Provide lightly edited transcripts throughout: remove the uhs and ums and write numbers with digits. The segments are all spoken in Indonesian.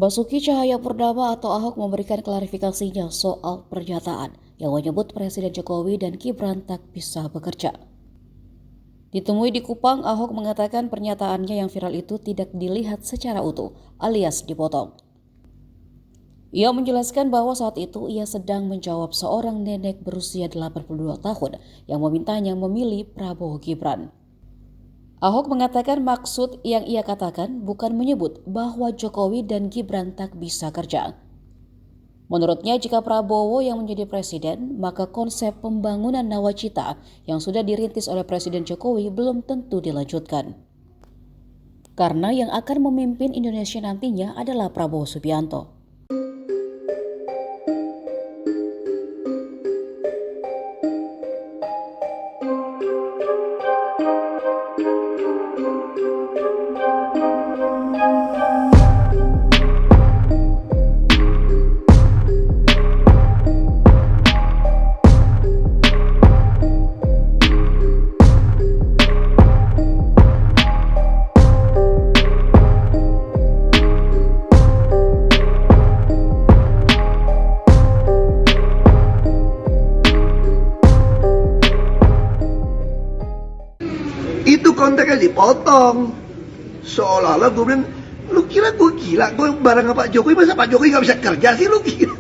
Basuki Cahayapurnama atau Ahok memberikan klarifikasinya soal pernyataan yang menyebut Presiden Jokowi dan Gibran tak bisa bekerja. Ditemui di Kupang, Ahok mengatakan pernyataannya yang viral itu tidak dilihat secara utuh, alias dipotong. Ia menjelaskan bahwa saat itu ia sedang menjawab seorang nenek berusia 82 tahun yang memintanya memilih Prabowo Gibran. Ahok mengatakan maksud yang ia katakan bukan menyebut bahwa Jokowi dan Gibran tak bisa kerja. Menurutnya, jika Prabowo yang menjadi presiden, maka konsep pembangunan nawacita yang sudah dirintis oleh Presiden Jokowi belum tentu dilanjutkan. Karena yang akan memimpin Indonesia nantinya adalah Prabowo Subianto. Itu konteksnya dipotong. Seolah-olah gue bilang, lu kira gue gila? Gue bareng sama Pak Jokowi, masa Pak Jokowi gak bisa kerja sih? Lu gila?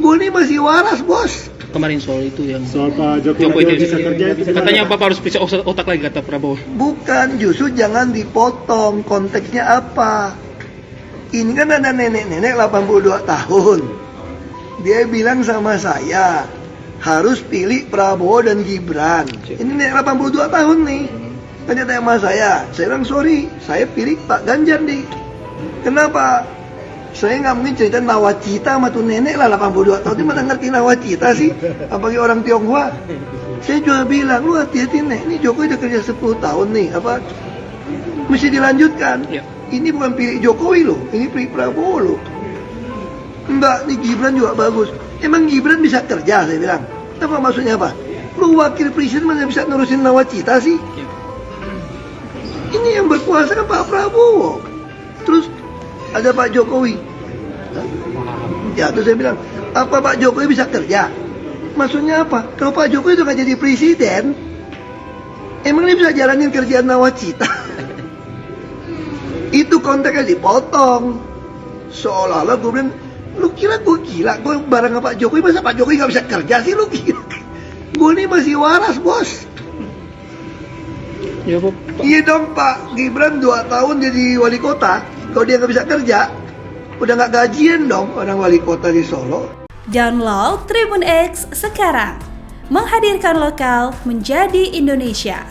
Gue ini masih waras, bos. Kemarin soal itu yang soal Pak Jokowi bisa kerja itu katanya Bapak harus periksa otak lagi, kata Prabowo. Bukan, justru jangan dipotong. Konteksnya apa? Ini kan ada nenek-nenek 82 tahun. Dia bilang sama saya, harus pilih Prabowo dan Gibran. Ini nenek 82 tahun nih. Tanya sama saya bilang sorry, saya pilih Pak Ganjar nih. Kenapa? Saya nggak mungkin cerita nawacita sama tuh nenek lah 82 tahun. Dia mana ngerti nawacita sih? Apalagi orang Tionghoa. Saya juga bilang, lu hati-hati nek, ini Jokowi udah kerja 10 tahun nih, apa mesti dilanjutkan. Ya. Ini bukan pilih Jokowi loh, ini pilih Prabowo loh. Enggak, nih Gibran juga bagus. Emang Gibran bisa kerja, saya bilang. Apa maksudnya apa? Lu wakil presiden mana bisa nurusin nawacita sih? Ya. Ini yang berkuasa kan Pak Prabowo. Terus ada Pak Jokowi. Ya, terus saya bilang, apa Pak Jokowi bisa kerja? Maksudnya apa? Kalau Pak Jokowi itu nggak jadi presiden, emang dia bisa jalanin kerjaan nawacita? Itu konteksnya dipotong. Seolah-olah gue bilang, lu kira gue gila? Gue bareng sama Pak Jokowi, masa Pak Jokowi nggak bisa kerja sih? Lu gila? Gue ini masih waras, bos. Ya, Pak. Iya dong, Pak Gibran 2 tahun jadi wali kota. Kalau dia nggak bisa kerja, udah nggak gajian dong orang wali kota di Solo. Download Tribun X sekarang, menghadirkan lokal menjadi Indonesia.